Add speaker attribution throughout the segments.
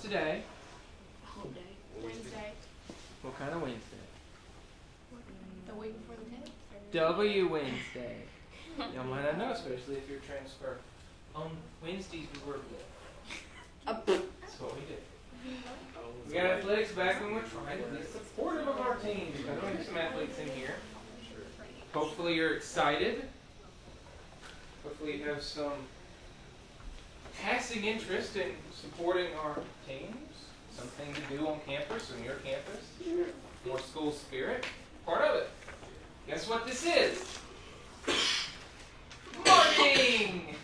Speaker 1: today?
Speaker 2: Whole day. Wednesday.
Speaker 1: What kind of Wednesday?
Speaker 2: The week before the 10th.
Speaker 1: W Wednesday. Y'all might not know, especially if you're transferred. On Wednesdays we work with. That's what we do. We got athletics back when we're trying to be supportive of our team. I know we have some athletes in here. Hopefully you're excited. Hopefully you have some passing interest in supporting our teams. Something to do on campus, on your campus. More school spirit. Part of it. Guess what this is? Marketing!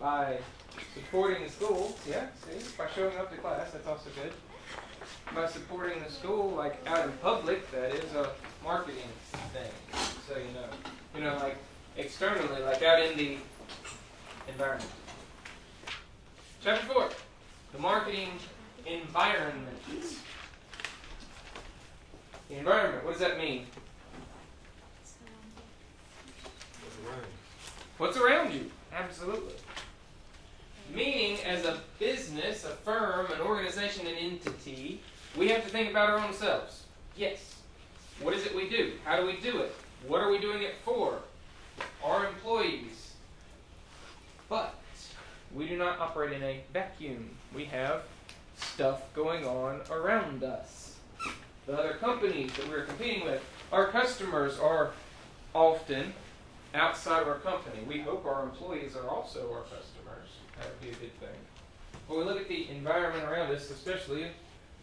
Speaker 1: By supporting the school, yeah, see? By showing up to class, that's also good. By supporting the school, like out in public, that is a marketing thing. So you know. You know, like externally, like out in the environment. Chapter 4. The marketing environment. The environment, what does that mean? What's around you? Absolutely. Meaning, as a business, a firm, an organization, an entity, we have to think about our own selves. Yes. What is it we do? How do we do it? What are we doing it for? Our employees. But we do not operate in a vacuum. We have stuff going on around us. The other companies that we're competing with, our customers are often outside of our company. We hope our employees are also our customers. That would be a good thing. When we look at the environment around us, especially,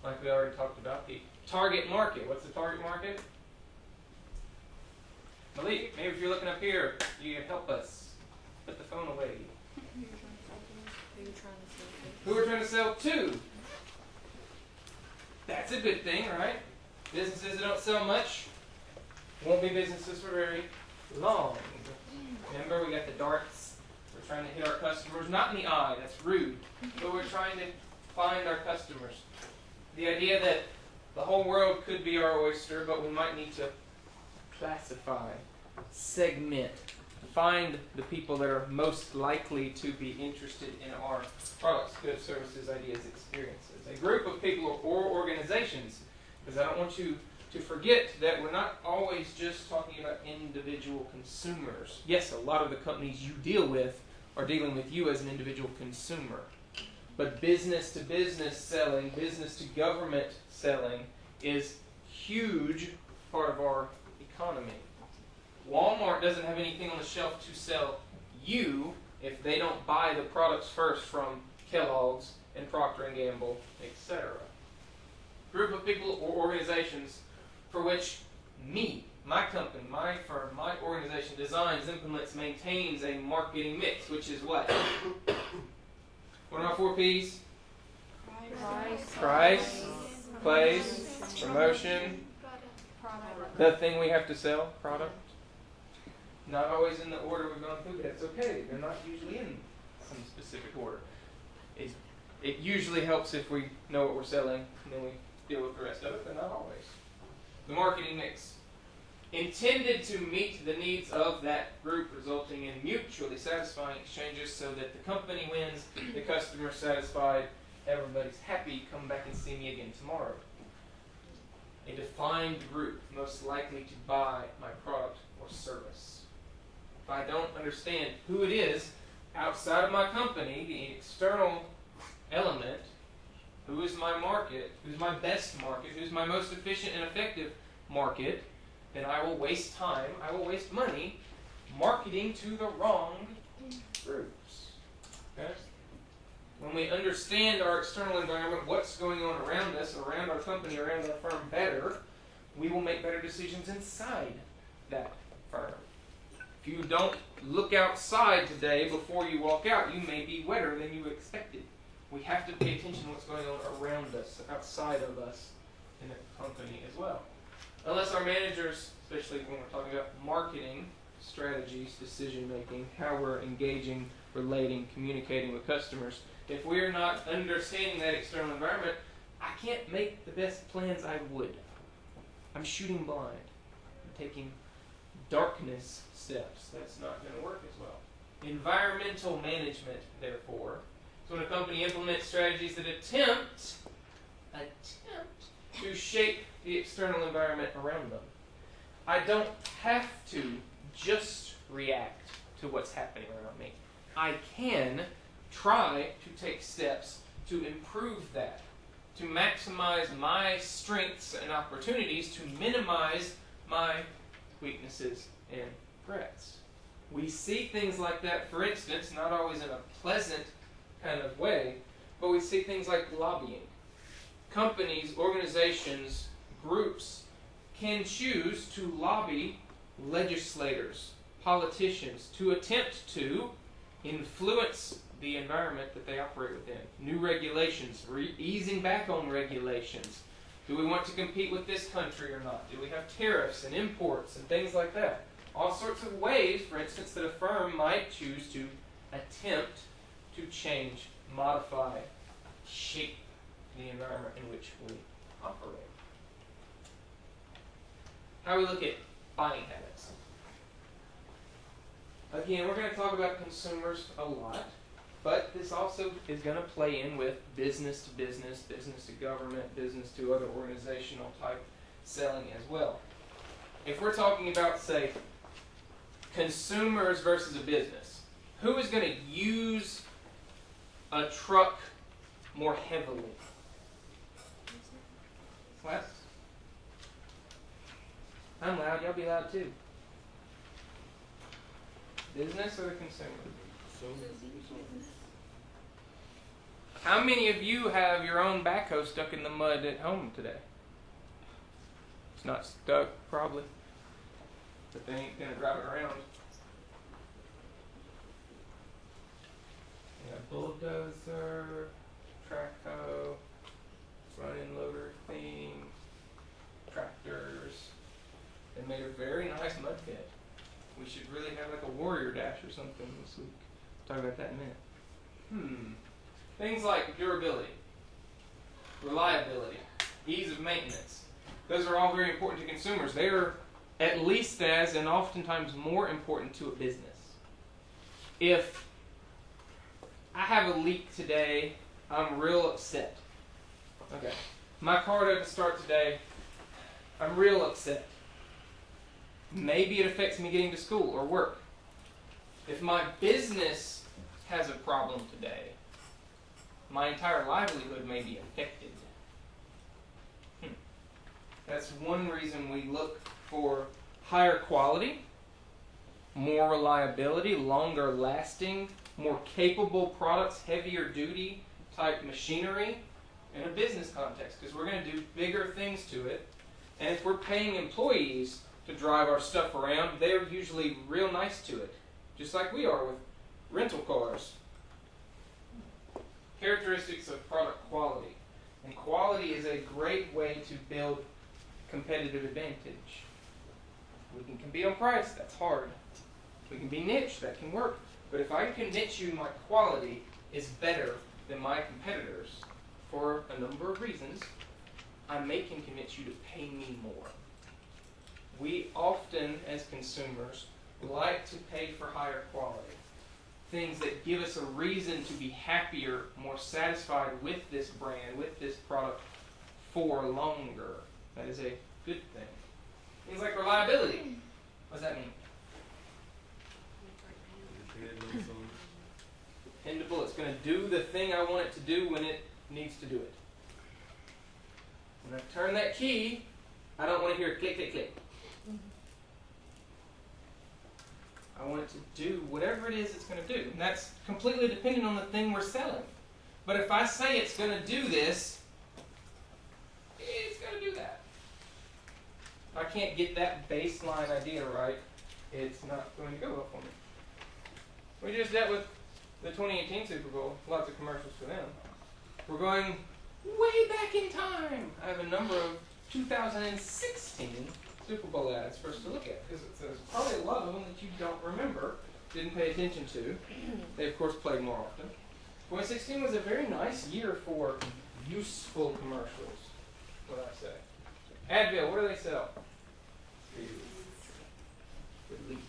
Speaker 1: like we already talked about, the target market. What's the target market? Malik, maybe if you're looking up here, you can help us. Put the phone away. Who we're trying to sell to? That's a good thing, right? Businesses that don't sell much won't be businesses for very long. Remember, we got the darts. We're trying to hit our customers, not in the eye, that's rude, but we're trying to find our customers. The idea that the whole world could be our oyster, but we might need to classify, segment, find the people that are most likely to be interested in our products, goods, services, ideas, experiences. A group of people or organizations, because I don't want you to forget that we're not always just talking about individual consumers. Yes, a lot of the companies you deal with are dealing with you as an individual consumer. But business-to-business selling, business-to-government selling is a huge part of our economy. Walmart doesn't have anything on the shelf to sell you if they don't buy the products first from Kellogg's and Procter & Gamble, etc. Group of people or organizations for which me, my company, my firm, my organization designs, implements, maintains a marketing mix, which is what? What are my 4 P's? Price, place, promotion, the thing we have to sell, product. Not always in the order we've gone through, but that's okay. They're not usually in some specific order. It usually helps if we know what we're selling, and then we deal with the rest of it, but not always. The marketing mix. Intended to meet the needs of that group, resulting in mutually satisfying exchanges so that the company wins, the customer's satisfied, everybody's happy, come back and see me again tomorrow. A defined group most likely to buy my product or service. If I don't understand who it is outside of my company, the external element, who is my market, who's my best market, who's my most efficient and effective market, then I will waste time, I will waste money marketing to the wrong groups. Okay? When we understand our external environment, what's going on around us, around our company, around our firm better, we will make better decisions inside that firm. If you don't look outside today before you walk out, you may be wetter than you expected. We have to pay attention to what's going on around us, outside of us, in the company as well. Unless our managers, especially when we're talking about marketing strategies, decision making, how we're engaging, relating, communicating with customers, if we're not understanding that external environment, I can't make the best plans I would. I'm shooting blind. I'm taking darkness steps. That's not going to work as well. Environmental management, therefore, So when a company implements strategies that attempt to shape the external environment around them, I don't have to just react to what's happening around me. I can try to take steps to improve that, to maximize my strengths and opportunities, to minimize my weaknesses and threats. We see things like that, for instance, not always in a pleasant kind of way, but we see things like lobbying. Companies, organizations, groups can choose to lobby legislators, politicians, to attempt to influence the environment that they operate within. New regulations, easing back on regulations. Do we want to compete with this country or not? Do we have tariffs and imports and things like that? All sorts of ways, for instance, that a firm might choose to attempt to change, modify, shape the environment in which we operate. How we look at buying habits. Again, we're going to talk about consumers a lot, but this also is going to play in with business to business, business to government, business to other organizational type selling as well. If we're talking about, say, consumers versus a business, who is going to use a truck more heavily? What? I'm loud, y'all be loud too. Business or the consumer? How many of you have your own backhoe stuck in the mud at home today? It's not stuck, probably. But they ain't gonna drive it around. You got bulldozer, track hoe, front-end loader thing, tractors. They made a very nice mud pit. We should really have like a warrior dash or something this week. Talk about that in a minute. Things like durability, reliability, ease of maintenance. Those are all very important to consumers. They are at least as, and oftentimes more important to a business. If I have a leak today, I'm real upset. Okay. My car doesn't start today, I'm real upset. Maybe it affects me getting to school or work. If my business has a problem today, my entire livelihood may be affected. That's one reason we look for higher quality, more reliability, longer lasting, more capable products, heavier duty type machinery in a business context, because we're going to do bigger things to it. And if we're paying employees to drive our stuff around, they're usually real nice to it, just like we are with rental cars. Characteristics of product quality. And quality is a great way to build competitive advantage. We can compete on price, that's hard. We can be niche, that can work. But if I can convince you my quality is better than my competitors for a number of reasons, I may can convince you to pay me more. We often, as consumers, like to pay for higher quality. Things that give us a reason to be happier, more satisfied with this brand, with this product for longer. That is a good thing. Things like reliability. What does that mean? Dependable. It's going to do the thing I want it to do when it needs to do it. When I turn that key, I don't want to hear click, click, click. I want it to do whatever it is it's going to do. And that's completely dependent on the thing we're selling. But if I say it's going to do this, it's going to do that. If I can't get that baseline idea right, it's not going to go well for me. We just dealt with the 2018 Super Bowl. Lots of commercials for them. We're going way back in time. I have a number of 2016 Super Bowl ads for us to look at, because there's probably a lot of them that you don't remember, didn't pay attention to. They, of course, played more often. 2016 was a very nice year for useful commercials, what I say. Advil, what do they sell? Relief.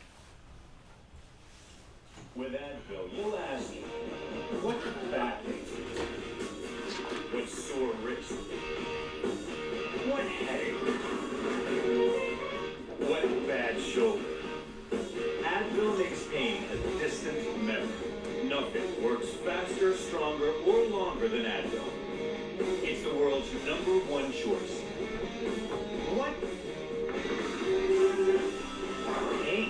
Speaker 3: With Advil, you'll ask, what's the fact? the world's #1 choice. What? Hey.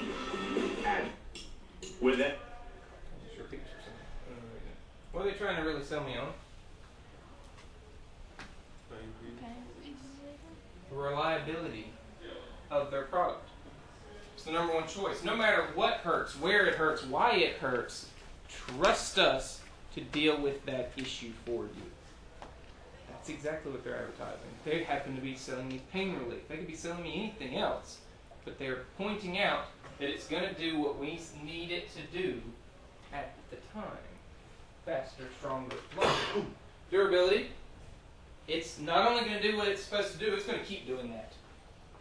Speaker 3: With that.
Speaker 1: Just repeat yourself. What are they trying to really sell me on? The reliability of their product. It's the #1 choice. No matter what hurts, where it hurts, why it hurts, trust us to deal with that issue for you. That's exactly what they're advertising. They happen to be selling me pain relief. They could be selling me anything else, but they're pointing out that it's going to do what we need it to do at the time. Faster, stronger, longer. Durability. It's not only going to do what it's supposed to do, it's going to keep doing that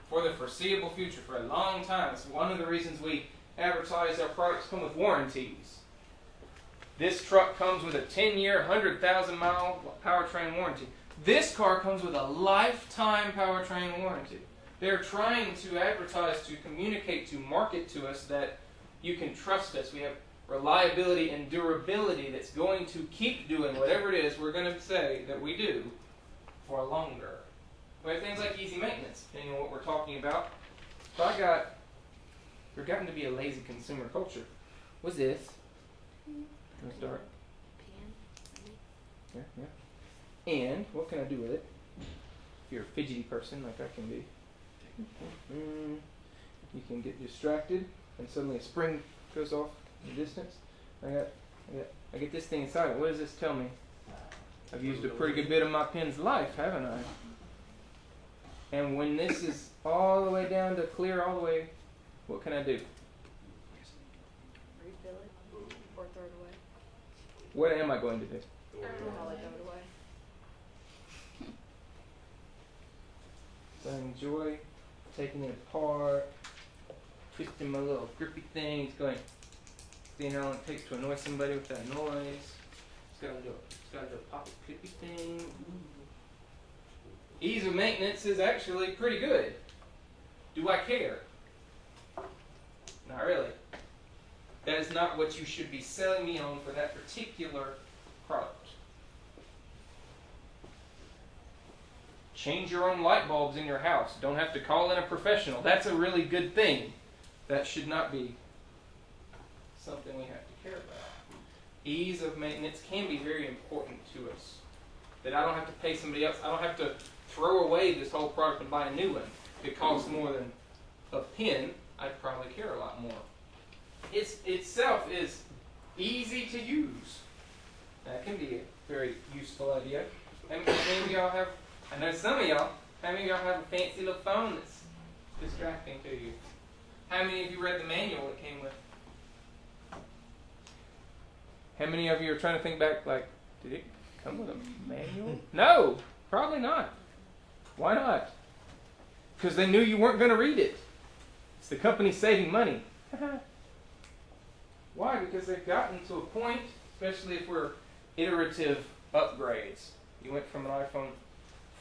Speaker 1: for the foreseeable future, for a long time. It's one of the reasons we advertise our products come with warranties. This truck comes with a 10-year, 100,000-mile powertrain warranty. This car comes with a lifetime powertrain warranty. They're trying to advertise, to communicate, to market to us that you can trust us. We have reliability and durability that's going to keep doing whatever it is we're going to say that we do for longer. We have things like easy maintenance, depending on what we're talking about. So there's gotten to be a lazy consumer culture. What's this? Let's start. Yeah. And what can I do with it? If you're a fidgety person like I can be, you can get distracted and suddenly a spring goes off in the distance. I get this thing inside it. What does this tell me? I've used a pretty good bit of my pen's life, haven't I? And when this is all the way down to clear all the way, what can I do?
Speaker 2: Refill it or throw it away.
Speaker 1: What am I going to do?
Speaker 2: Probably throw it away.
Speaker 1: So I enjoy taking it apart, twisting my little grippy things, going, seeing how long it takes to annoy somebody with that noise. It's got a little pocket clippy thing. Ooh. Ease of maintenance is actually pretty good. Do I care? Not really. That is not what you should be selling me on for that particular product. Change your own light bulbs in your house. Don't have to call in a professional. That's a really good thing. That should not be something we have to care about. Ease of maintenance can be very important to us. That I don't have to pay somebody else. I don't have to throw away this whole product and buy a new one. If it costs more than a pen, I'd probably care a lot more. Itself is easy to use. That can be a very useful idea. How many of y'all have, I know some of y'all, how many of y'all have a fancy little phone that's distracting to you? How many of you read the manual it came with? How many of you are trying to think back, like, did it come with a manual? No, probably not. Why not? Because they knew you weren't going to read it. It's the company saving money. Why? Because they've gotten to a point, especially if we're iterative upgrades. You went from an iPhone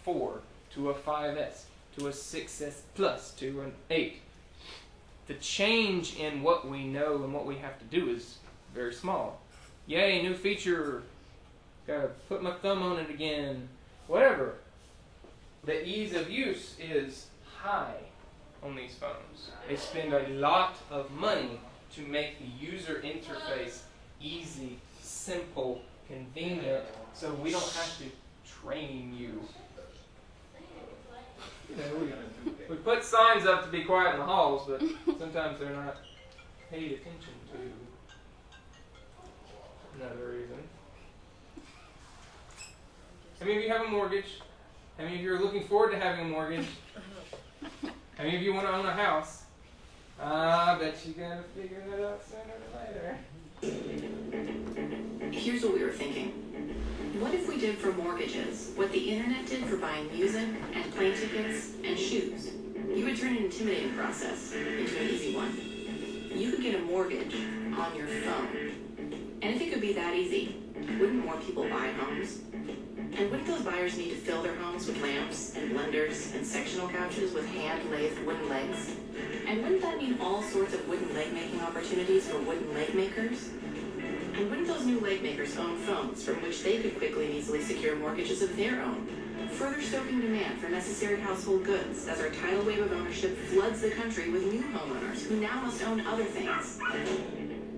Speaker 1: 4 to a 5S to a 6S Plus to an 8. The change in what we know and what we have to do is very small. Yay, new feature. Gotta put my thumb on it again. Whatever. The ease of use is high on these phones. They spend a lot of money to make the user interface easy, simple, convenient, so we don't have to train you. You know, we put signs up to be quiet in the halls, but sometimes they're not paid attention to. Another reason. How many of you have a mortgage? How many of you are looking forward to having a mortgage? How many of you want to own a house? I bet you gotta figure that out sooner or later.
Speaker 4: Here's what we were thinking. What if we did for mortgages what the internet did for buying music and plane tickets and shoes? You would turn an intimidating process into an easy one. You could get a mortgage on your phone. And if it could be that easy, wouldn't more people buy homes? And wouldn't those buyers need to fill their homes with lamps and blenders and sectional couches with hand-lathed wooden legs? And wouldn't that mean all sorts of wooden leg-making opportunities for wooden leg makers? And wouldn't those new leg makers own phones from which they could quickly and easily secure mortgages of their own? further stoking demand for necessary household goods as our tidal wave of ownership floods the country with new homeowners who now must own other things.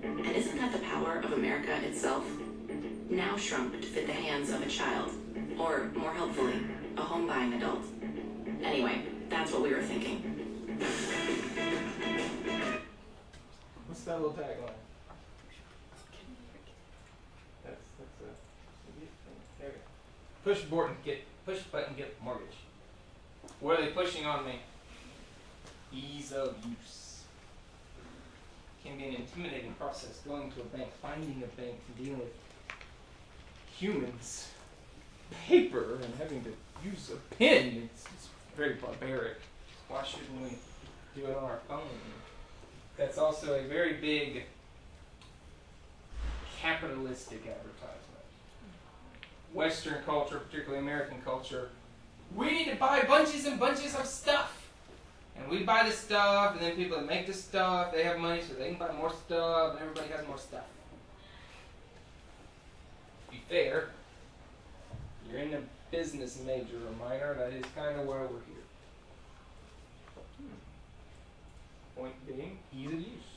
Speaker 4: And isn't that the power of America itself? Now shrunk to fit the hands of a child, or more helpfully, a home-buying adult. Anyway, that's what we were thinking.
Speaker 1: What's that little tagline? That's a there we go. Push button, get mortgage. What are they pushing on me? Ease of use. Can be an intimidating process. Going to a bank, finding a bank, and dealing with humans, paper, and having to use a pen. It's very barbaric. Why shouldn't we do it on our phone? That's also a very big capitalistic advertisement. Western culture, particularly American culture, we need to buy bunches and bunches of stuff. And we buy the stuff, and then people that make the stuff, they have money so they can buy more stuff, and everybody has more stuff. To be fair, you're in a business major or minor, that is kind of why we're here. Point being, ease of use.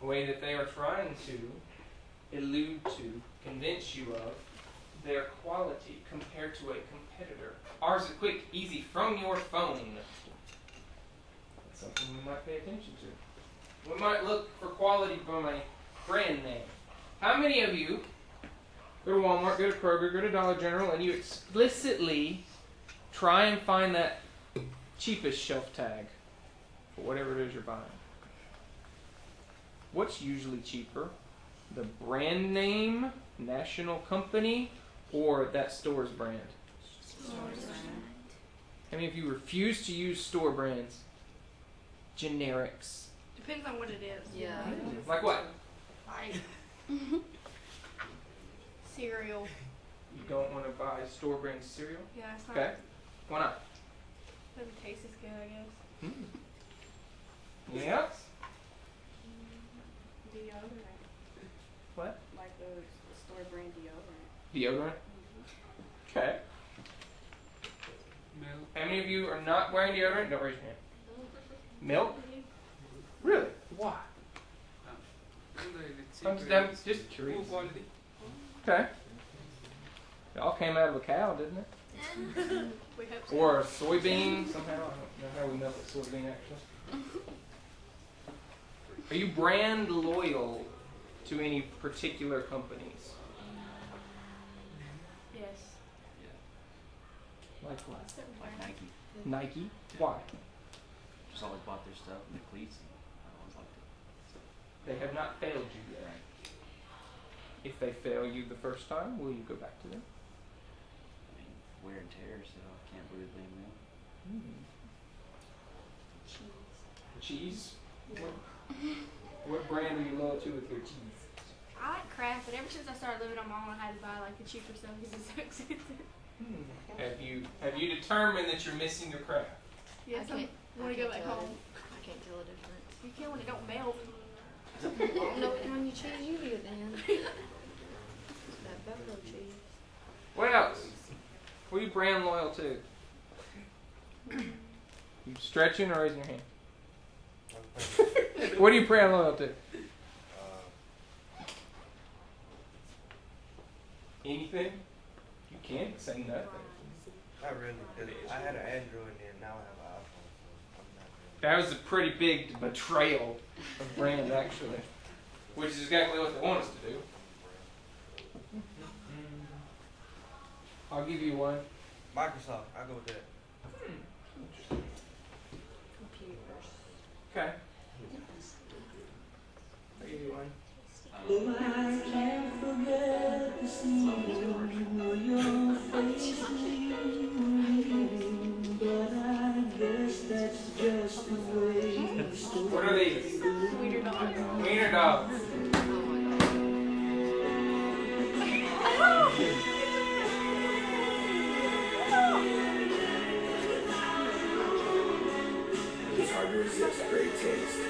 Speaker 1: A way that they are trying to allude to, convince you of their quality compared to a competitor. Ours is quick, easy, from your phone. That's something we might pay attention to. We might look for quality from a brand name. How many of you go to Walmart, go to Kroger, go to Dollar General, and you explicitly try and find that cheapest shelf tag for whatever it is you're buying? What's usually cheaper? The brand name, national company, or that store's brand?
Speaker 2: Store's brand.
Speaker 1: How many of you refuse to use store brands? Generics.
Speaker 2: Depends on what it is.
Speaker 5: Yeah.
Speaker 1: Like what?
Speaker 2: Like cereal.
Speaker 1: You don't want to buy store brand cereal?
Speaker 2: Yeah, it's not.
Speaker 1: Okay. Why not?
Speaker 2: Doesn't taste as good, I guess.
Speaker 1: Anything else?
Speaker 2: Deodorant.
Speaker 1: What?
Speaker 2: Like the store brand deodorant.
Speaker 1: Deodorant? Okay. How many of you are not wearing deodorant? Don't raise your hand. Milk? Really? Why? I'm just curious. Okay. It all came out of a cow, didn't it?
Speaker 2: We hope so.
Speaker 1: Or a soybean somehow. I don't know how we milk a soybean actually. Are you brand loyal to any particular companies?
Speaker 2: Yes.
Speaker 1: Like what?
Speaker 5: Like Nike.
Speaker 1: Nike? Why?
Speaker 5: Just always bought their stuff and the cleats. And I always liked it.
Speaker 1: They have not failed you yet. If they fail you the first time, will you go back to them?
Speaker 5: I mean, wear and tear, so I can't really blame them.
Speaker 1: Cheese? What brand are you loyal to with your cheese?
Speaker 6: I like Kraft, but ever since I started living on my own, I had to buy like the cheaper stuff because it's so expensive.
Speaker 1: Have you determined that you're missing your craft?
Speaker 6: Yes,
Speaker 2: I
Speaker 6: I
Speaker 2: can't-
Speaker 6: want to go back home.
Speaker 2: I can't tell the difference.
Speaker 6: You can when it don't melt.
Speaker 2: No, when you choose you do then. That buffalo cheese.
Speaker 1: What else? What are you brand loyal to? You stretching or raising your hand? What are you brand loyal to? Anything? You can't say nothing.
Speaker 7: Not really, because I had an Android and now I have an iPhone, so I'm not really.
Speaker 1: That was a pretty big betrayal of brand, actually. Which is exactly what they want us to do. I'll give you one.
Speaker 7: Microsoft, I'll go with that.
Speaker 2: Computers.
Speaker 1: Okay. I'll give you one. What are these?
Speaker 6: Wiener dogs.
Speaker 1: Wiener dogs.
Speaker 8: It's hard to resist great taste.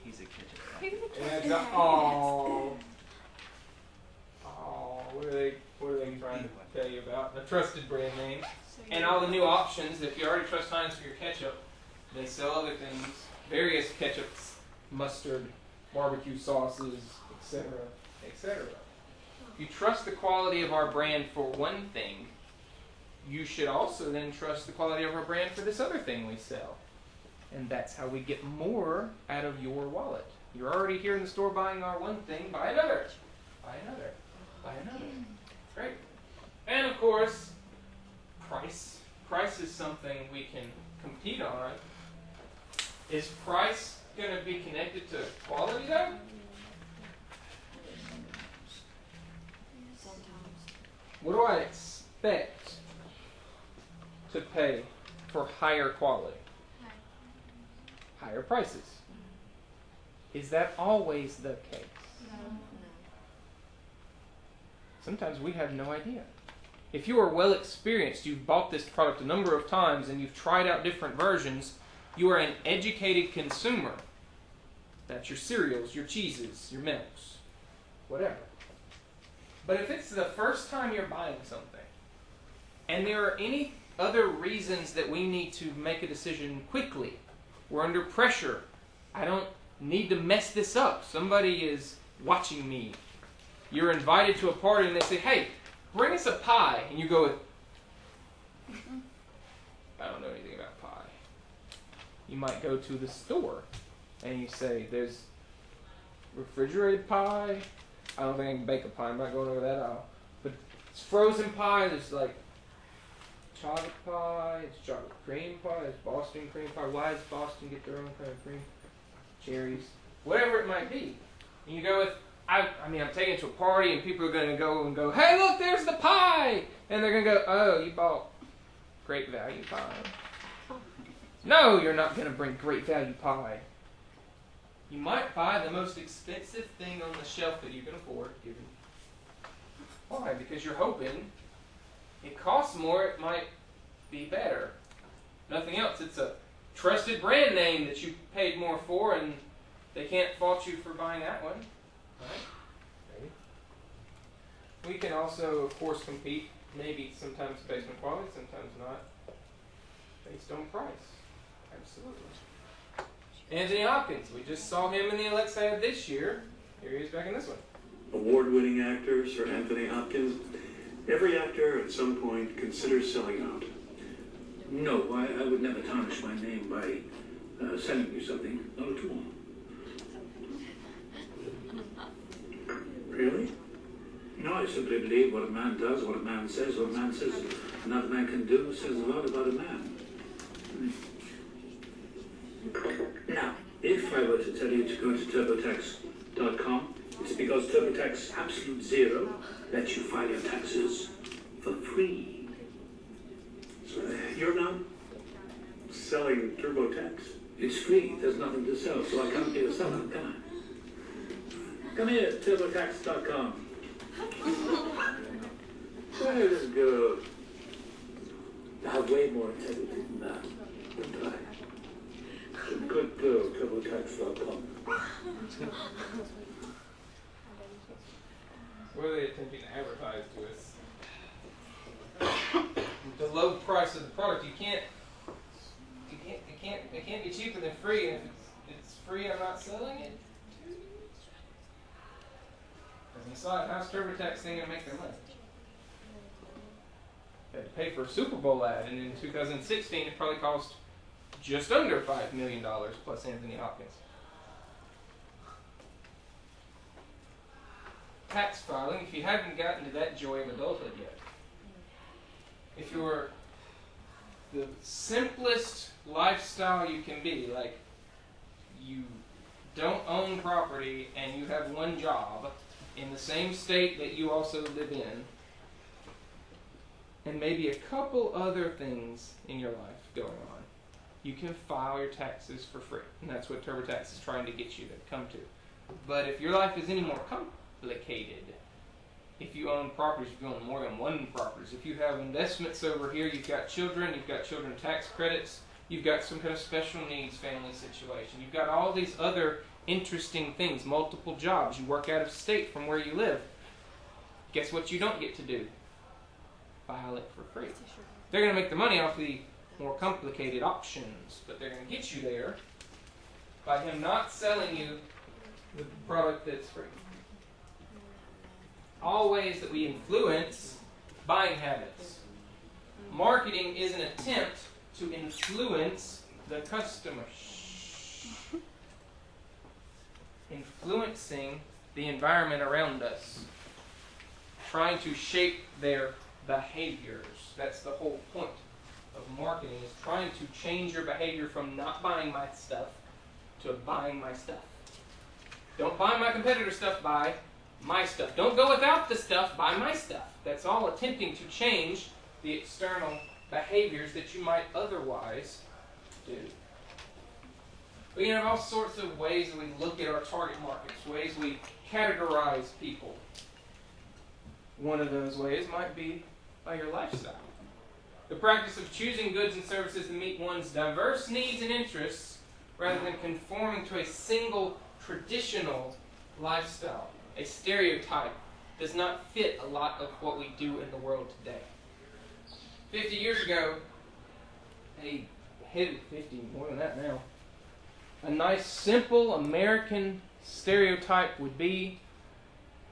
Speaker 5: He's a kitchen guy.
Speaker 1: And that's oh, what are trusted brand name. And all the new options, if you already trust Heinz for your ketchup, they sell other things, various ketchups, mustard, barbecue sauces, etc., etc. If you trust the quality of our brand for one thing, you should also then trust the quality of our brand for this other thing we sell. And that's how we get more out of your wallet. You're already here in the store buying our one thing, buy another. Buy another. Buy another. Great. And of course, price. Price is something we can compete on. Is price going to be connected to quality though? What do I expect to pay for higher quality? Higher prices. Is that always the case?
Speaker 6: No.
Speaker 1: Sometimes we have no idea. If you are well experienced, you've bought this product a number of times and you've tried out different versions, you are an educated consumer. That's your cereals, your cheeses, your milks, whatever. But if it's the first time you're buying something, and there are any other reasons that we need to make a decision quickly, we're under pressure, I don't need to mess this up, somebody is watching me, you're invited to a party and they say, hey, bring us a pie, and you go with, I don't know anything about pie. You might go to the store and you say, there's refrigerated pie, I don't think I can bake a pie, I'm not going over that aisle. But it's frozen pie, there's like chocolate pie, it's chocolate cream pie, it's Boston cream pie. Why does Boston get their own kind of cream? Cherries, whatever it might be. And you go with, I'm taking it to a party and people are going to go, hey look, there's the pie! And they're going to go, oh, you bought Great Value pie. No, you're not going to bring Great Value pie. You might buy the most expensive thing on the shelf that you can afford. Why? Because you're hoping it costs more, it might be better. Nothing else. It's a trusted brand name that you paid more for, and they can't fault you for buying that one. Right? Maybe. We can also, of course, compete, maybe sometimes based on quality, sometimes not, based on price. Absolutely. Anthony Hopkins, we just saw him in the Alexa ad this year. Here he is back in this one.
Speaker 9: Award-winning actor Sir Anthony Hopkins. Every actor at some point considers selling out.
Speaker 8: No, I would never tarnish my name by selling you something. Not at all.
Speaker 9: Really?
Speaker 8: No, I simply believe what a man does, what a man says another man can do, says a lot about a man. Now, if I were to tell you to go to turbotax.com, it's because TurboTax Absolute Zero lets you file your taxes for free.
Speaker 9: So you're not selling TurboTax?
Speaker 8: It's free, there's nothing to sell, so I can't be a seller, can I? Come here, turbotax.com.
Speaker 9: That is good.
Speaker 8: I have way more integrity than that, don't I? Good girl, turbotax.com.
Speaker 1: What are they attempting to advertise to us? The low price of the product. It can't be cheaper than free, and if it's free, I'm not selling it. As an aside, how's TurboTax thing gonna make their money? They had to pay for a Super Bowl ad, and in 2016, it probably cost just under $5 million plus Anthony Hopkins. Tax filing, if you haven't gotten to that joy of adulthood yet. If you're the simplest lifestyle you can be, like you don't own property and you have one job in the same state that you also live in, and maybe a couple other things in your life going on, you can file your taxes for free. And that's what TurboTax is trying to get you to come to. But if your life is any more complicated, if you own properties, if you own more than one properties, if you have investments over here, you've got children tax credits, you've got some kind of special needs family situation, you've got all these other interesting things, multiple jobs, you work out of state from where you live. Guess what you don't get to do? file it for free. They're going to make the money off the more complicated options, but they're going to get you there by him not selling you the product that's free. All ways that we influence buying habits. Marketing is an attempt to influence the customer. Influencing the environment around us. Trying to shape their behaviors. That's the whole point of marketing, is trying to change your behavior from not buying my stuff to buying my stuff. Don't buy my competitor stuff, buy my stuff. Don't go without the stuff, buy my stuff. That's all attempting to change the external behaviors that you might otherwise do. We can have all sorts of ways that we look at our target markets, ways we categorize people. One of those ways might be by your lifestyle. The practice of choosing goods and services that meet one's diverse needs and interests rather than conforming to a single traditional lifestyle. A stereotype does not fit a lot of what we do in the world today. 50 years ago, more than that now, a nice, simple American stereotype would be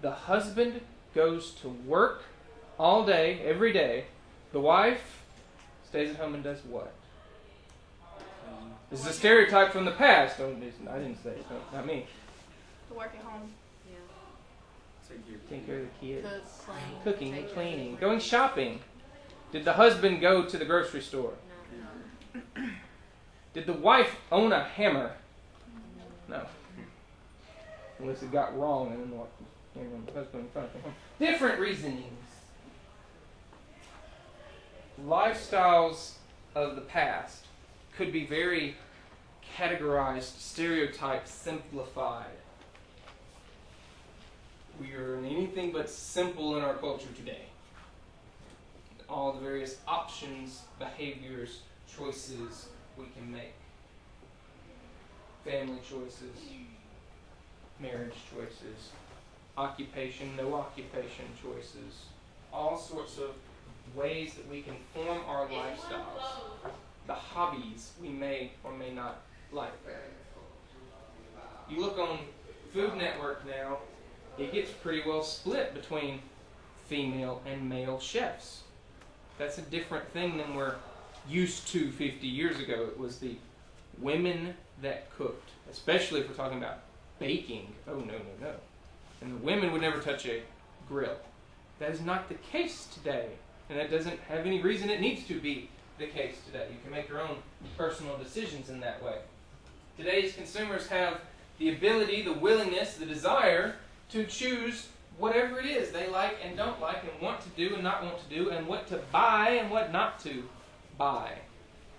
Speaker 1: the husband goes to work all day, every day. The wife stays at home and does what? This is a stereotype from the past. I didn't say it. Not me.
Speaker 6: To work at home.
Speaker 1: Take care of the kids.
Speaker 2: Cooking,
Speaker 1: Cooking, cleaning, going shopping. Did the husband go to the grocery store?
Speaker 2: No.
Speaker 1: Did the wife own a hammer? No. Unless it got wrong and then the husband in front of him. Different reasonings. Lifestyles of the past could be very categorized, stereotyped, simplified. We are anything but simple in our culture today. All the various options, behaviors, choices we can make. Family choices, marriage choices, occupation, no occupation choices. All sorts of ways that we can form our lifestyles. The hobbies we may or may not like. You look on Food Network now, it gets pretty well split between female and male chefs. That's a different thing than we're used to 50 years ago. It was the women that cooked, especially if we're talking about baking. Oh, no. And the women would never touch a grill. That is not the case today. And that doesn't have any reason it needs to be the case today. You can make your own personal decisions in that way. Today's consumers have the ability, the willingness, the desire to choose whatever it is they like and don't like and want to do and not want to do and what to buy and what not to buy.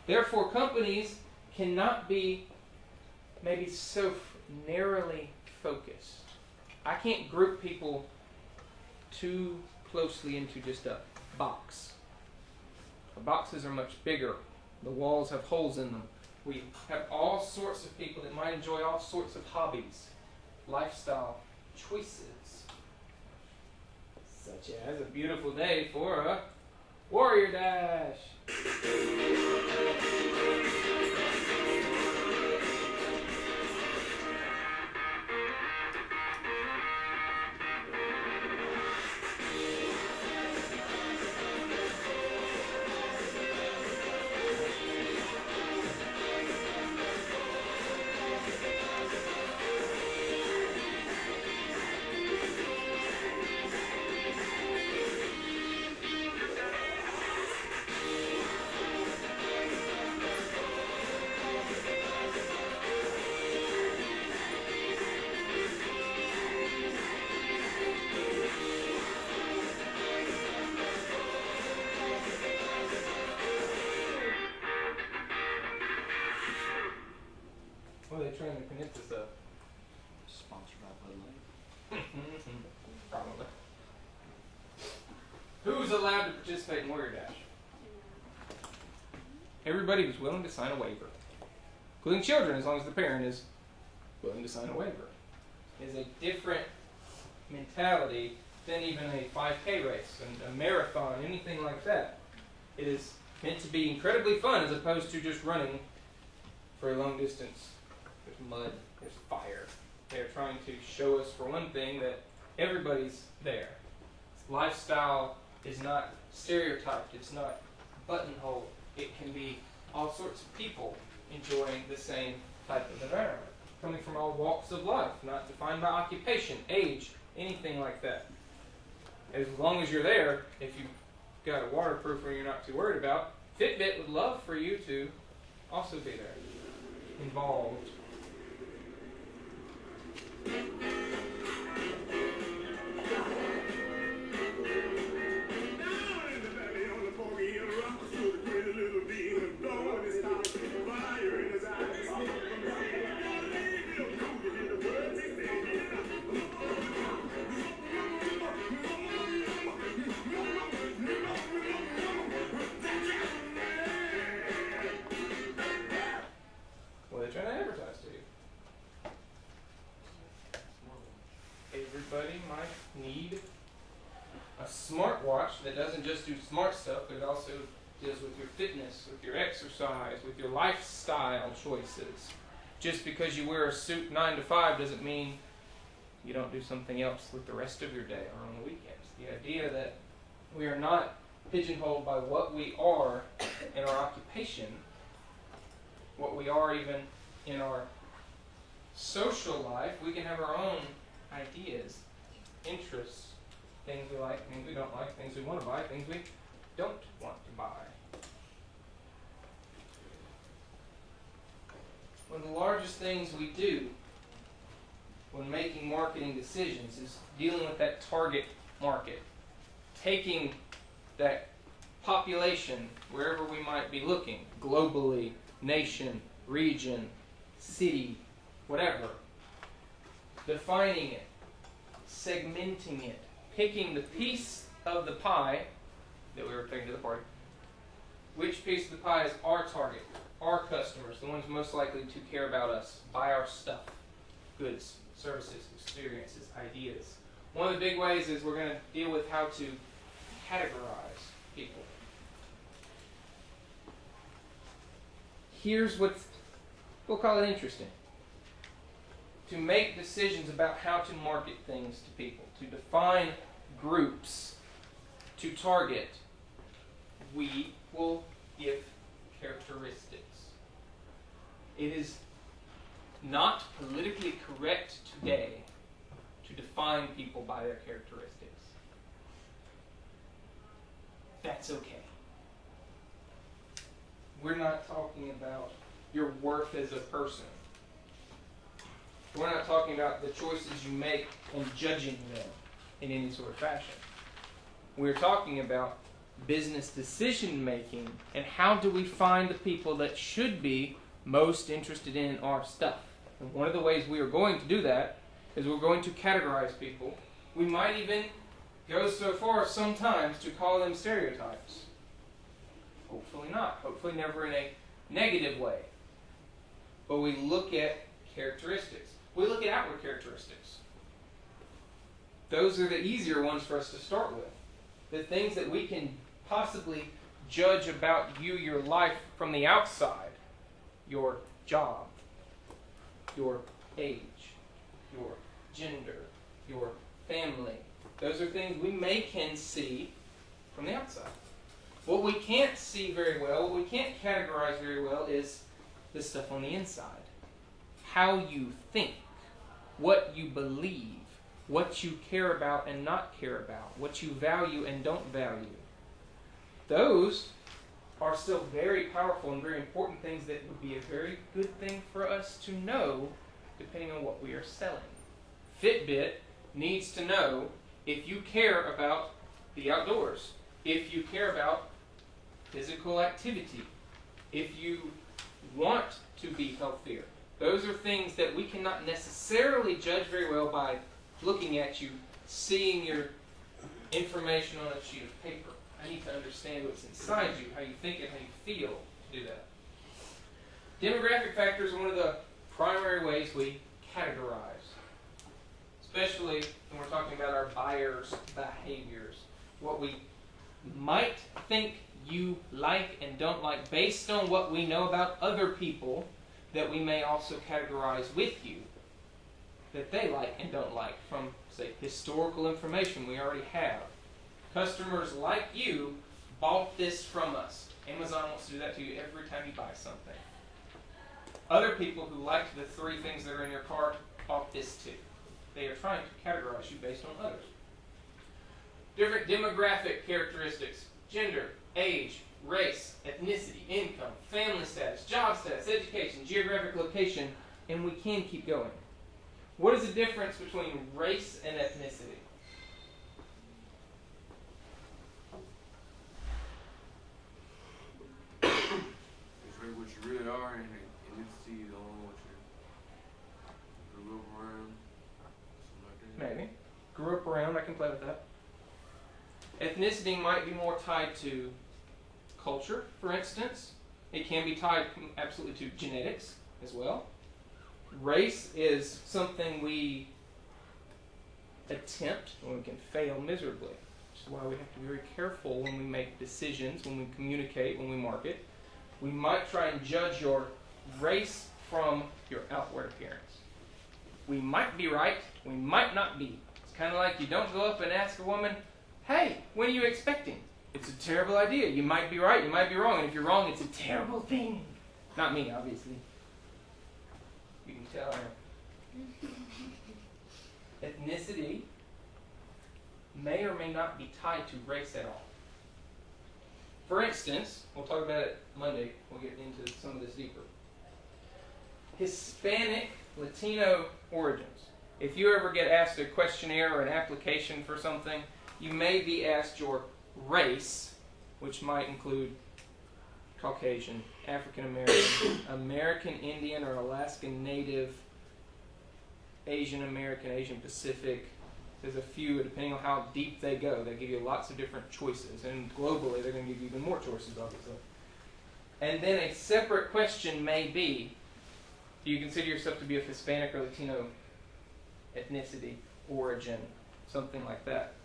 Speaker 1: Therefore, companies cannot be maybe so narrowly focused. I can't group people too closely into just a box. The boxes are much bigger. The walls have holes in them. We have all sorts of people that might enjoy all sorts of hobbies, lifestyle choices, such as a beautiful day for a Warrior Dash. What are they trying to convince us of?
Speaker 5: Sponsored by Bud Light.
Speaker 1: Probably. Who's allowed to participate in Warrior Dash? Everybody who's willing to sign a waiver. Including children, as long as the parent is willing to sign a waiver. It's a different mentality than even a 5K race and a marathon, anything like that. It is meant to be incredibly fun as opposed to just running for a long distance. There's mud, there's fire. They're trying to show us, for one thing, that everybody's there. Lifestyle is not stereotyped, it's not buttonholed. It can be all sorts of people enjoying the same type of environment, coming from all walks of life, not defined by occupation, age, anything like that. As long as you're there, if you've got a waterproof or you're not too worried about, Fitbit would love for you to also be there, involved. Trying to advertise to you. Everybody might need a smartwatch that doesn't just do smart stuff, but it also deals with your fitness, with your exercise, with your lifestyle choices. Just because you wear a suit 9 to 5 doesn't mean you don't do something else with the rest of your day or on the weekends. The idea that we are not pigeonholed by what we are in our occupation, what we are even in our social life. We can have our own ideas, interests, things we like, things we don't like, things we want to buy, things we don't want to buy. One of the largest things we do when making marketing decisions is dealing with that target market, taking that population wherever we might be looking, globally, nation, region, city, whatever, defining it, segmenting it, picking the piece of the pie that we were taking to the party. Which piece of the pie is our target, our customers, the ones most likely to care about us, buy our stuff, goods, services, experiences, ideas. One of the big ways is we're going to deal with how to categorize people. Here's what's, we'll call it interesting. To make decisions about how to market things to people, to define groups, to target, we will give characteristics. It is not politically correct today to define people by their characteristics. That's okay. We're not talking about your worth as a person. We're not talking about the choices you make and judging them in any sort of fashion. We're talking about business decision making and how do we find the people that should be most interested in our stuff. And one of the ways we are going to do that is we're going to categorize people. We might even go so far sometimes to call them stereotypes. Hopefully not. Hopefully never in a negative way. But we look at characteristics. We look at outward characteristics. Those are the easier ones for us to start with. The things that we can possibly judge about you, your life from the outside. Your job, your age, your gender, your family. Those are things we can see from the outside. What we can't see very well, what we can't categorize very well is the stuff on the inside. How you think, what you believe, what you care about and not care about, what you value and don't value. Those are still very powerful and very important things that would be a very good thing for us to know depending on what we are selling. Fitbit needs to know if you care about the outdoors, if you care about physical activity, if you want to be healthier. Those are things that we cannot necessarily judge very well by looking at you, seeing your information on a sheet of paper. I need to understand what's inside you, how you think and how you feel to do that. Demographic factors are one of the primary ways we categorize. Let's especially when we're talking about our buyers' behaviors. What we might think you like and don't like based on what we know about other people that we may also categorize with you that they like and don't like from, say, historical information we already have. Customers like you bought this from us. Amazon wants to do that to you every time you buy something. Other people who liked the 3 things that are in your cart bought this too. They are trying to categorize you based on others. Different demographic characteristics: gender, age, race, ethnicity, income, family status, job status, education, geographic location, and we can keep going. What is the difference between race and ethnicity?
Speaker 10: It's really what you really are, and ethnicity is only what you grew up around, something like that.
Speaker 1: Maybe. Grew up around, I can play with that. Ethnicity might be more tied to culture, for instance. It can be tied absolutely to genetics as well. Race is something we attempt and we can fail miserably, which is why we have to be very careful when we make decisions, when we communicate, when we market. We might try and judge your race from your outward appearance. We might be right, we might not be. It's kind of like you don't go up and ask a woman, "Hey, when are you expecting?" It's a terrible idea. You might be right, you might be wrong, and if you're wrong, it's a terrible thing. Not me, obviously. You can tell her. Ethnicity may or may not be tied to race at all. For instance, we'll talk about it Monday. We'll get into some of this deeper. Hispanic, Latino origins. If you ever get asked a questionnaire or an application for something, you may be asked your race, which might include Caucasian, African American, American Indian or Alaskan Native, Asian American, Asian Pacific. There's a few, depending on how deep they go. They give you lots of different choices, and globally they're going to give you even more choices, obviously. And then a separate question may be, do you consider yourself to be of Hispanic or Latino ethnicity, origin, something like that?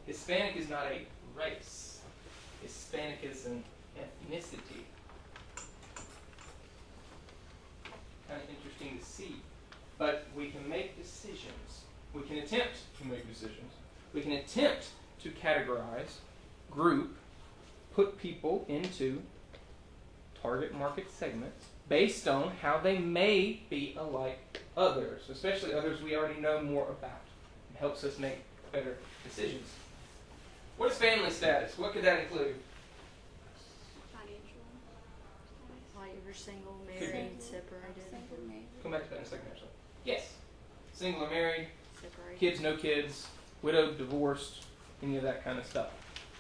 Speaker 1: Hispanic is not a race. Hispanic is an ethnicity. Kind of interesting to see. But we can make decisions. We can attempt to make decisions. We can attempt to categorize, group, put people into target market segments based on how they may be alike others, especially others we already know more about. It helps us make better decisions. What is family status? What could that include?
Speaker 6: Financial.
Speaker 2: Like if you're single,
Speaker 1: Could be.
Speaker 2: married, separated.
Speaker 1: Come back to that in a second, actually. Yes. Single or married,
Speaker 2: Separated.
Speaker 1: kids, no kids, widowed, divorced, any of that kind of stuff.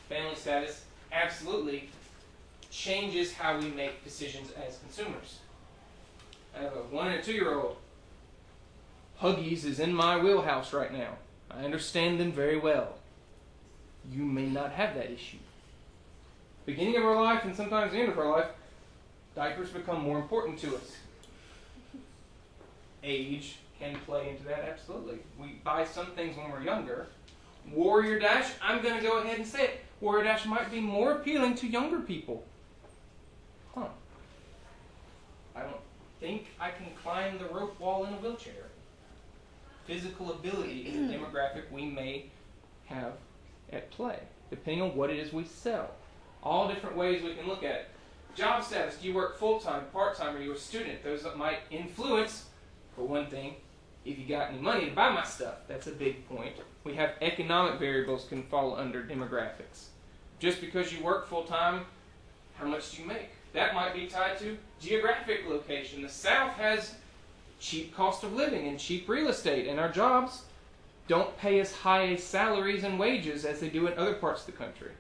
Speaker 1: Family status absolutely changes how we make decisions as consumers. I have a 1 and a 2-year-old. Huggies is in my wheelhouse right now. I understand them very well. You may not have that issue. Beginning of our life and sometimes the end of our life, diapers become more important to us. Age can play into that, absolutely. We buy some things when we're younger. Warrior Dash, I'm going to go ahead and say it. Warrior Dash might be more appealing to younger people. Huh. I don't think I can climb the rope wall in a wheelchair. Physical ability is a demographic we may have at play, depending on what it is we sell. All different ways we can look at it. Job status, do you work full-time, part-time, or are you a student? Those that might influence, for one thing, if you got any money to buy my stuff. That's a big point. We have economic variables can fall under demographics. Just because you work full-time, how much do you make? That might be tied to geographic location. The South has cheap cost of living and cheap real estate, and our jobs don't pay as high salaries and wages as they do in other parts of the country.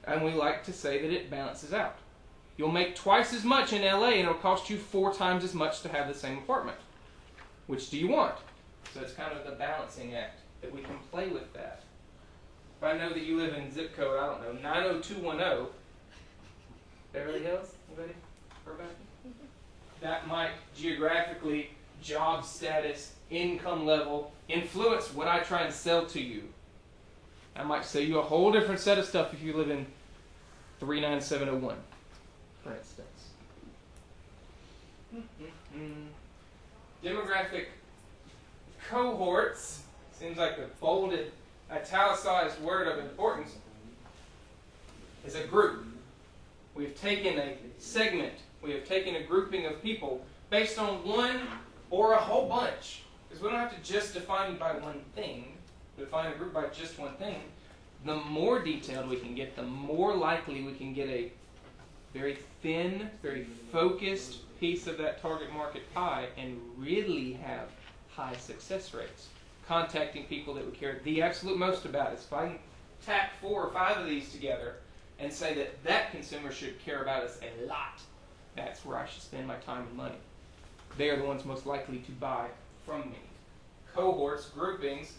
Speaker 1: And we like to say that it balances out. You'll make twice as much in LA and it'll cost you 4 times as much to have the same apartment. Which do you want? So it's kind of the balancing act that we can play with that. If I know that you live in zip code, I don't know, 90210, Beverly Hills, anybody heard about it? That might geographically job status, income level influence what I try and sell to you. I might sell you a whole different set of stuff if you live in 39701, for instance. Demographic cohorts seems like a bolded, italicized word of importance. Is a group. We have taken a segment. We have taken a grouping of people based on one or a whole bunch. Because we don't have to just define you by one thing. Define a group by just one thing. The more detailed we can get, the more likely we can get a very thin, very focused piece of that target market pie and really have high success rates. Contacting people that we care the absolute most about us. If I can tack 4 or 5 of these together and say that that consumer should care about us a lot, that's where I should spend my time and money. They are the ones most likely to buy from me. Cohorts, groupings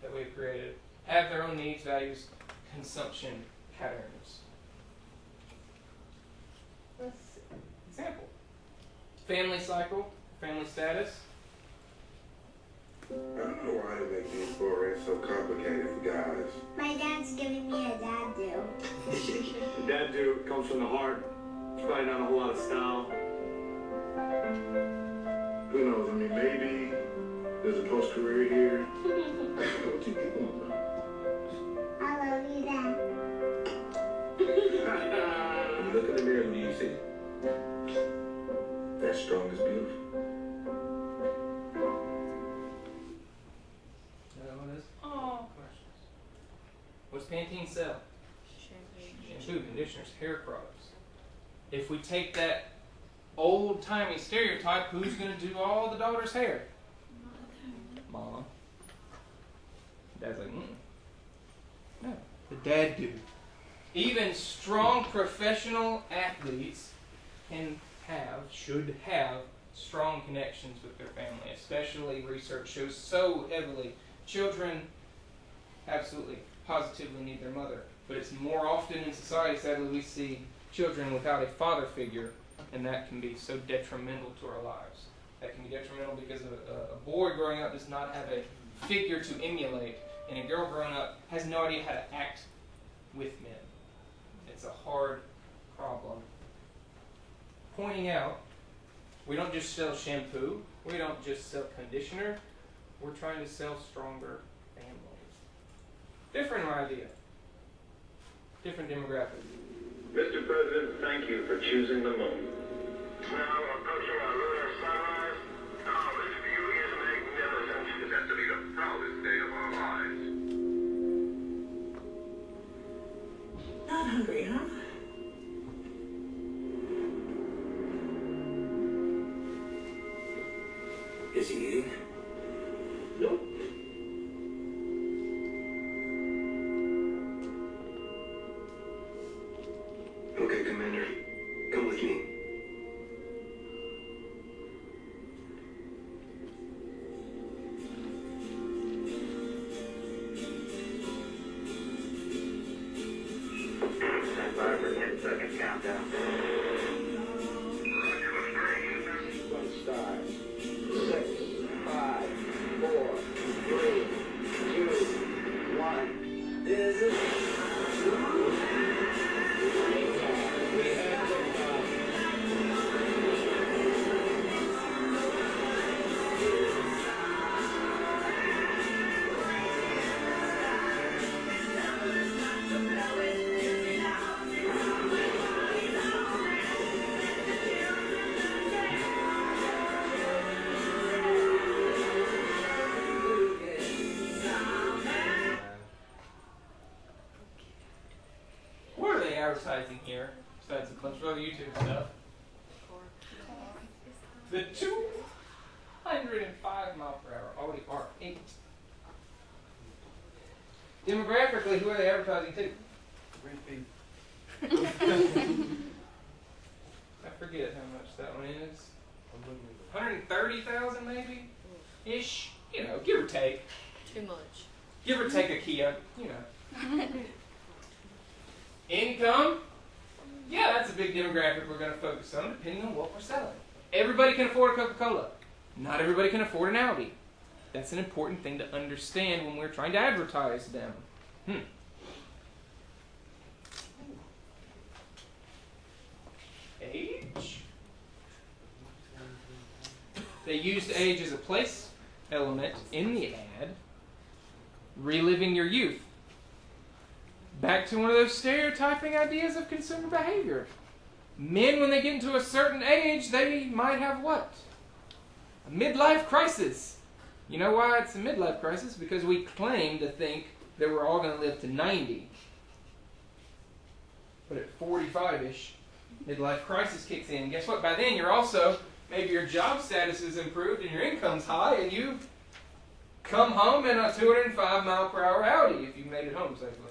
Speaker 1: that we've created have their own needs, values, consumption patterns. Example. Family cycle, family status.
Speaker 11: I don't know why they make these programs so complicated for guys.
Speaker 12: My dad's giving me a dad do.
Speaker 9: Dad do comes from the heart. It's probably not a whole lot of style.
Speaker 11: Who knows? I mean, maybe there's a post-career here. What you doing, bro?
Speaker 12: I love you, Dad.
Speaker 11: When you look in the mirror, what do you see? That strong is beautiful.
Speaker 1: What's Pantene sell? Shampoo, conditioners, hair products. If we take that old-timey stereotype, who's going to do all the daughter's hair? Mom. Dad's like, no, the dad do. Even strong professional athletes should have strong connections with their family. Especially research shows so heavily. Children absolutely, positively need their mother. But it's more often in society, sadly, we see children without a father figure, and that can be so detrimental to our lives. That can be detrimental because a boy growing up does not have a figure to emulate, and a girl growing up has no idea how to act with men. It's a hard problem. Pointing out, we don't just sell shampoo, we don't just sell conditioner, we're trying to sell stronger families. Different idea. Different demographic.
Speaker 3: Mr. President, thank you for choosing the moon.
Speaker 11: Now approaching our lunar sunrise. Oh, this view is magnificent. It's has to be the proudest day of our lives.
Speaker 13: Not hungry, huh?
Speaker 8: Is he eating?
Speaker 3: Nope.
Speaker 11: Okay, Commander. Come with me.
Speaker 3: Stand by for 10-second countdown.
Speaker 11: 1 star. 6, 5, 4, 3, 2, 1. Is it?
Speaker 1: What are they advertising here, besides a bunch of other YouTube stuff? The 205 mile per hour Audi R8. Demographically, who are they advertising to? I forget how much that one is. 130,000 maybe? Ish. You know, give or take.
Speaker 2: Too much.
Speaker 1: Give or take a Kia, you know. Income? Yeah, that's a big demographic we're going to focus on, depending on what we're selling. Everybody can afford a Coca-Cola. Not everybody can afford an Audi. That's an important thing to understand when we're trying to advertise them. Age. They used age as a place element in the ad. Reliving your youth. Back to one of those stereotyping ideas of consumer behavior. Men, when they get into a certain age, they might have what? A midlife crisis. You know why it's a midlife crisis? Because we claim to think that we're all going to live to 90. But at 45-ish, midlife crisis kicks in. Guess what? By then, you're also, maybe your job status is improved and your income's high, and you come home in a 205 mile per hour Audi if you made it home safely.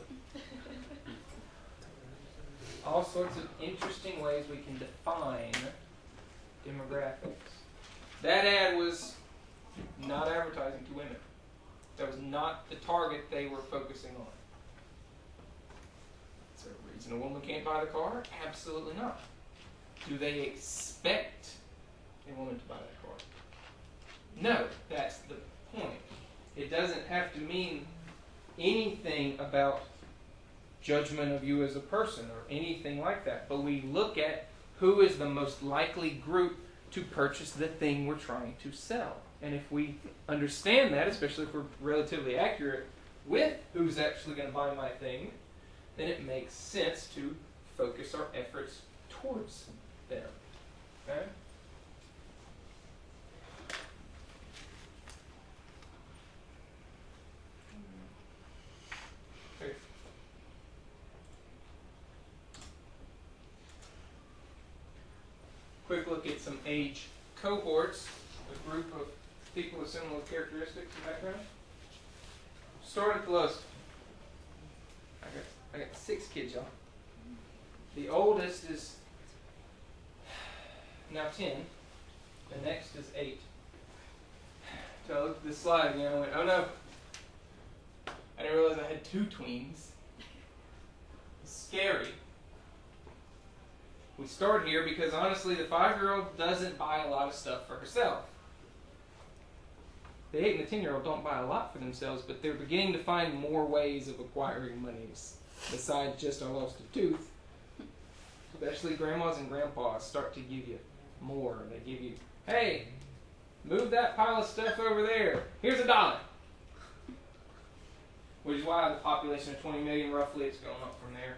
Speaker 1: All sorts of interesting ways we can define demographics. That ad was not advertising to women. That was not the target they were focusing on. Is there a reason a woman can't buy the car? Absolutely not. Do they expect a woman to buy that car? No, that's the point. It doesn't have to mean anything about judgment of you as a person or anything like that. But we look at who is the most likely group to purchase the thing we're trying to sell. And if we understand that, especially if we're relatively accurate with who's actually going to buy my thing, then it makes sense to focus our efforts towards them. Okay? Okay. Quick look at some age cohorts, a group of people with similar characteristics and background. Start at the lowest. I got 6 kids, y'all. The oldest is now 10. The next is 8. So I looked at this slide again and I went, oh no. I didn't realize I had 2 tweens. It's scary. We start here because honestly the 5-year-old doesn't buy a lot of stuff for herself. The 8 and the 10-year-old don't buy a lot for themselves, but they're beginning to find more ways of acquiring monies besides just I lost a tooth. Especially grandmas and grandpas start to give you more. They give you, hey, move that pile of stuff over there. Here's $1. Which is why the population of 20 million roughly, it's going up from there.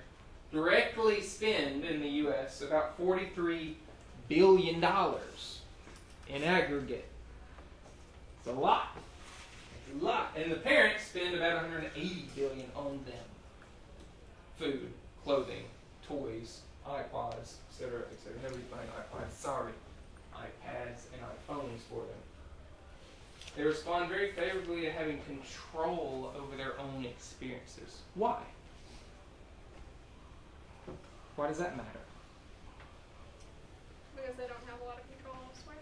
Speaker 1: Directly spend in the U.S. about $43 billion in aggregate. It's a lot. It's a lot. And the parents spend about $180 billion on them. Food, clothing, toys, iPods, etc., etc. Nobody's buying iPods. Sorry. iPads and iPhones for them. They respond very favorably to having control over their own experiences. Why? Why does that matter?
Speaker 6: Because they don't have a lot of control elsewhere.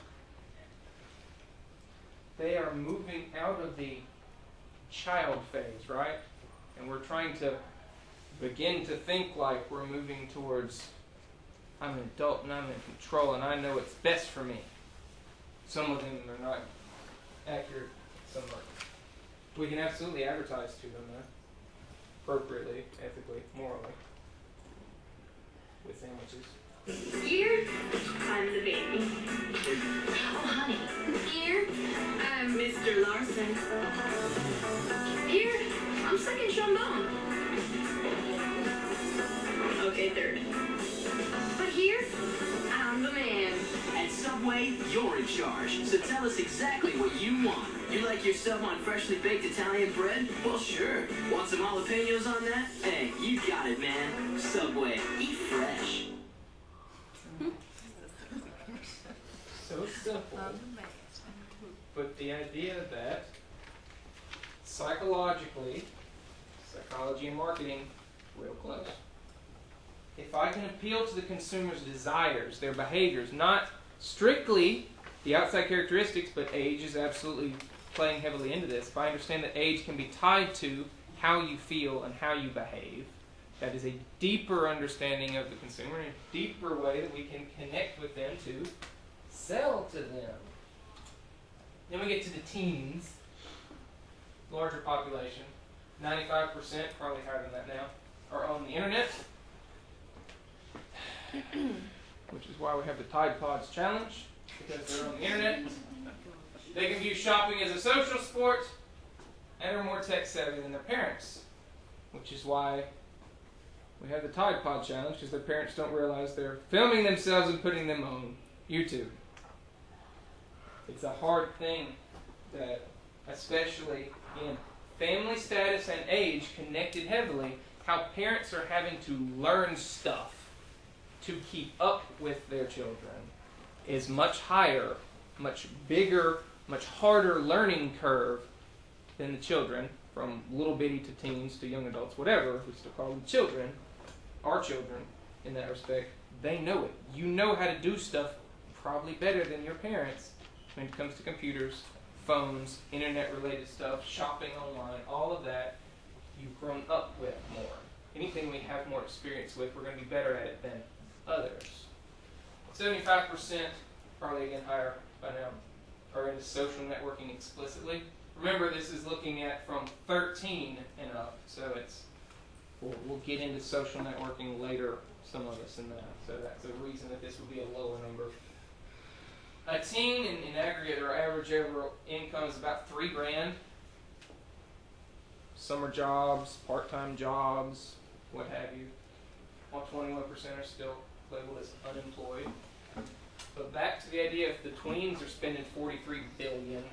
Speaker 1: They are moving out of the child phase, right? And we're trying to begin to think like we're moving towards, I'm an adult and I'm in control and I know what's best for me. Some of them are not accurate, some are. We can absolutely advertise to them, though, appropriately, ethically, morally, with sandwiches.
Speaker 4: Here, I'm the baby. Oh, honey. Here, I'm Mr. Larson. Here, I'm second trombone. Okay, third. But here, I'm the man.
Speaker 5: At Subway, you're in charge, so tell us exactly what you want. You like your sub on freshly baked Italian bread? Well, sure. Want some jalapenos on that? Hey, you got it, man. Subway, eat fresh.
Speaker 1: So simple. But the idea that psychologically, psychology and marketing, real close. If I can appeal to the consumer's desires, their behaviors, not strictly the outside characteristics, but age is absolutely playing heavily into this. If I understand that age can be tied to how you feel and how you behave, that is a deeper understanding of the consumer and a deeper way that we can connect with them to sell to them. Then we get to the teens, larger population. 95%, probably higher than that now, are on the internet. Which is why we have the Tide Pods Challenge, because they're on the internet. They can view shopping as a social sport and are more tech savvy than their parents, which is why we have the Tide Pod Challenge, because their parents don't realize they're filming themselves and putting them on YouTube. It's a hard thing that, especially in family status and age connected heavily, how parents are having to learn stuff to keep up with their children is much higher, much bigger, much harder learning curve than the children, from little bitty to teens to young adults, whatever, we still call them children, our children in that respect. They know it. You know how to do stuff probably better than your parents when it comes to computers, phones, internet-related stuff, shopping online, all of that you've grown up with more. Anything we have more experience with, we're going to be better at it than others. 75%, probably again higher by now, are into social networking explicitly. Remember, this is looking at from 13 and up, so it's we'll get into social networking later, some of us in that. So that's a reason that this would be a lower number. A teen in aggregate, their average overall income is about $3,000. Summer jobs, part-time jobs, what have you. While 21% are still labeled as unemployed. But back to the idea, if the tweens are spending $43 billion,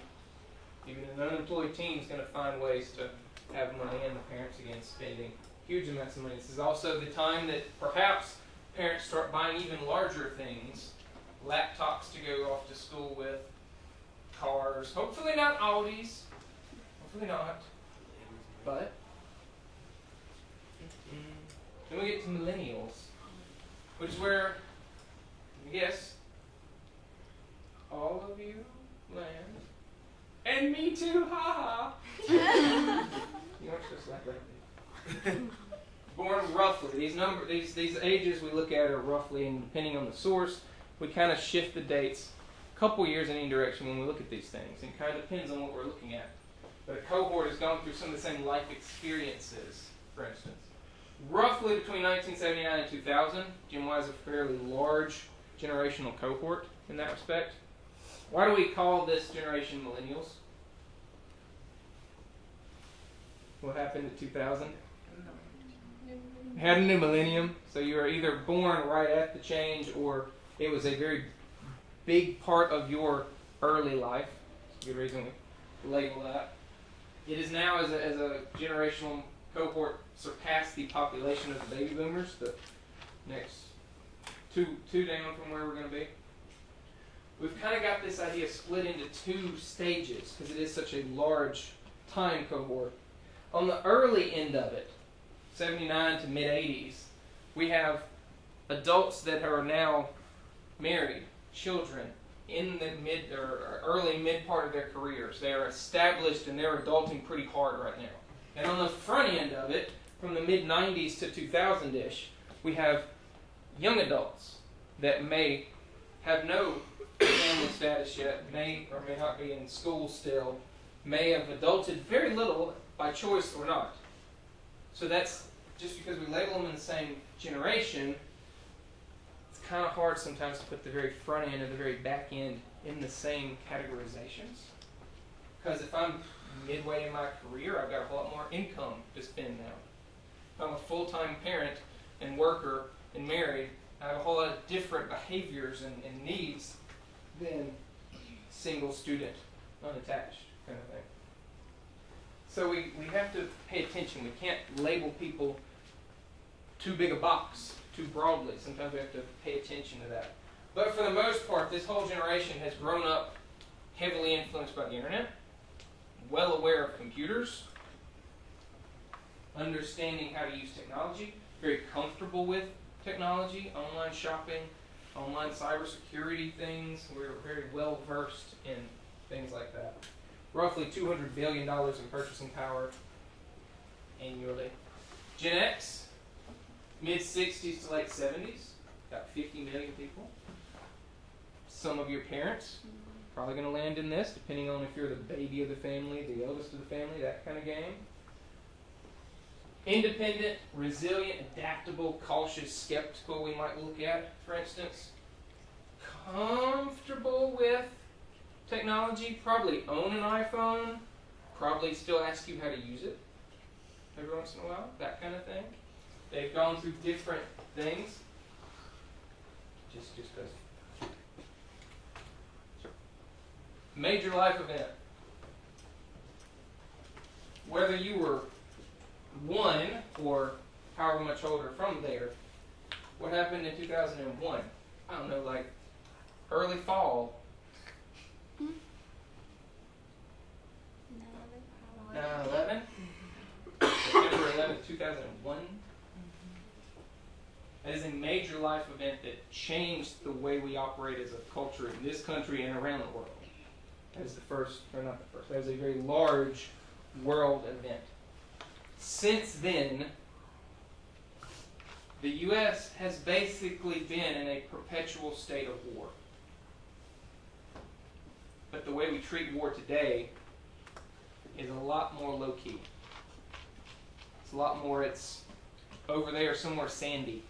Speaker 1: even an unemployed teen is going to find ways to have money, and the parents again spending huge amounts of money. This is also the time that perhaps parents start buying even larger things. Laptops to go off to school with, cars, hopefully not Audis, hopefully not, but then we get to millennials, which is where, yes, all of you land, and me too, haha. You aren't supposed to laugh like that. Born roughly, these ages we look at are roughly, and depending on the source, we kind of shift the dates a couple years in any direction when we look at these things. It kind of depends on what we're looking at. But a cohort has gone through some of the same life experiences, for instance. Roughly between 1979 and 2000, Gen Y is a fairly large generational cohort in that respect. Why do we call this generation millennials? What happened in 2000? Had a new millennium, so you were either born right at the change or it was a very big part of your early life. That's a good reason we label that. It is now, as a generational cohort, surpassed the population of the baby boomers, the next two down from where we're going to be. We've kind of got this idea split into two stages because it is such a large time cohort. On the early end of it, 79 to mid-80s, we have adults that are now married, children, in the early mid part of their careers. They are established and they're adulting pretty hard right now. And on the front end of it, from the mid-90s to 2000-ish, we have young adults that may have no family status yet, may or may not be in school still, may have adulted very little by choice or not. So that's just because we label them in the same generation. It's kind of hard sometimes to put the very front end and the very back end in the same categorizations. Because if I'm midway in my career, I've got a whole lot more income to spend now. If I'm a full-time parent and worker and married, I have a whole lot of different behaviors and needs than single student, unattached kind of thing. So we have to pay attention. We can't label people too big a box, too broadly. Sometimes we have to pay attention to that. But for the most part, this whole generation has grown up heavily influenced by the internet, well aware of computers, understanding how to use technology, very comfortable with technology, online shopping, online cybersecurity things. We're very well versed in things like that. Roughly $200 billion in purchasing power annually. Gen X, mid-60s to late 70s, about 50 million people. Some of your parents probably going to land in this, depending on if you're the baby of the family, the eldest of the family, that kind of game. Independent, resilient, adaptable, cautious, skeptical, we might look at, for instance. Comfortable with technology, probably own an iPhone, probably still ask you how to use it every once in a while, that kind of thing. They've gone through different things. Just because. Major life event. Whether you were 1 or however much older from there, what happened in 2001? I don't know, like early fall. 9/11? September 11th, 2001. That is a major life event that changed the way we operate as a culture in this country and around the world. That is the first, or not the first, that is a very large world event. Since then, the U.S. has basically been in a perpetual state of war. But the way we treat war today is a lot more low-key. It's a lot more, it's over there somewhere sandy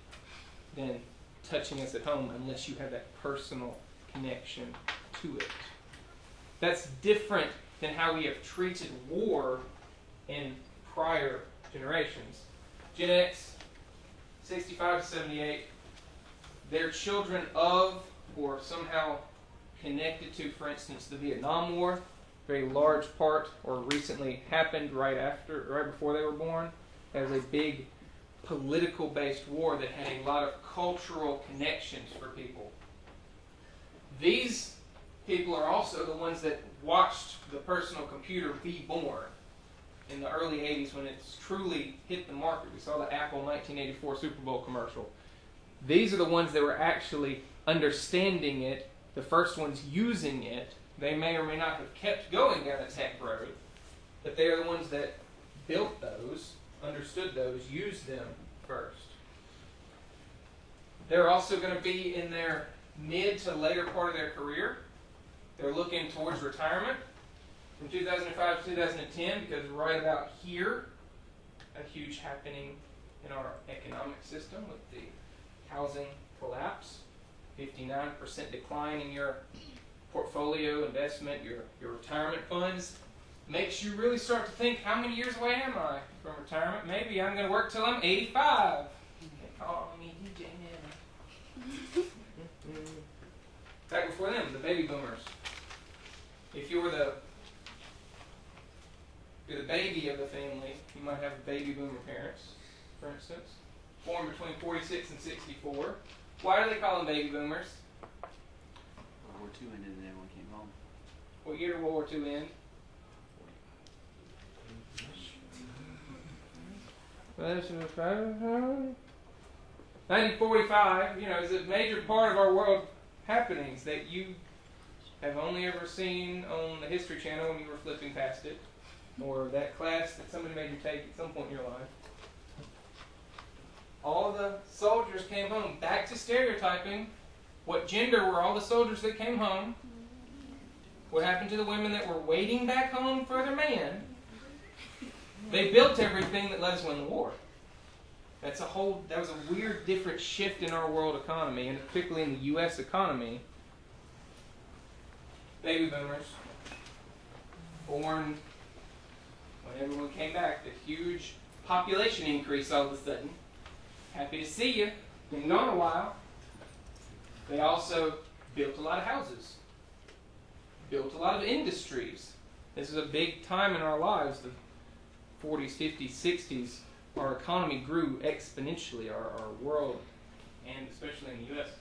Speaker 1: than touching us at home unless you have that personal connection to it. That's different than how we have treated war in prior generations. Gen X, 65 to 78, they're children of or somehow connected to, for instance, the Vietnam War. Very large part, or recently happened right before they were born. It was a big political-based war that had a lot of cultural connections for people. These people are also the ones that watched the personal computer be born in the early 80s when it's truly hit the market. We saw the Apple 1984 Super Bowl commercial. These are the ones that were actually understanding it, the first ones using it. They may or may not have kept going down a tech road, but they are the ones that built those, understood those, used them first. They're also going to be in their mid to later part of their career. They're looking towards retirement from 2005 to 2010 because right about here, a huge happening in our economic system with the housing collapse, 59% decline in your portfolio investment, your retirement funds, makes you really start to think, how many years away am I from retirement? Maybe I'm going to work till I'm 85. They call me DJ Nana. Back before them, the baby boomers. If you're the baby of the family, you might have baby boomer parents, for instance, born between 46 and 64. Why do they call them baby boomers?
Speaker 14: World War II ended and everyone came home.
Speaker 1: What year did World War II end? 1945, is a major part of our world happenings that you have only ever seen on the History Channel when you were flipping past it, or that class that somebody made you take at some point in your life. All the soldiers came home. Back to stereotyping. What gender were all the soldiers that came home? What happened to the women that were waiting back home for their man? They built everything that let us win the war. That was a weird, different shift in our world economy, and particularly in the U.S. economy. Baby boomers, born when everyone came back, the huge population increase all of a sudden. Happy to see you. Been gone a while. They also built a lot of houses, built a lot of industries. This is a big time in our lives, the 40s, 50s, 60s. Our economy grew exponentially, our world, and especially in the U.S.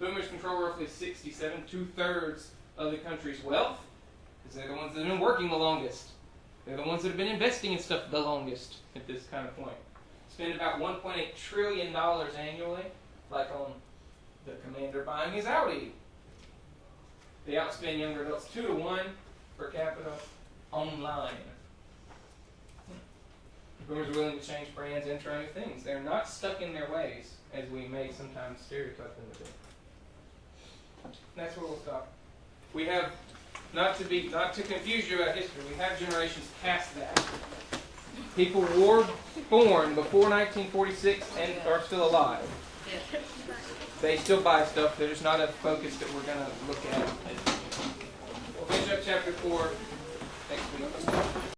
Speaker 1: Boomers control roughly 67, 2/3 of the country's wealth, because they're the ones that have been working the longest. They're the ones that have been investing in stuff the longest at this kind of point. Spend about $1.8 trillion annually, like on the commander buying his Audi. They outspend younger adults 2 to 1 per capita online. Boomers are willing to change brands and try new things. They're not stuck in their ways, as we may sometimes stereotype them to be. And that's where we'll stop. We have not to confuse you about history, we have generations past that. People were born before 1946 and are still alive. They still buy stuff. There's not a focus that we're going to look at. We'll finish up chapter 4 next week.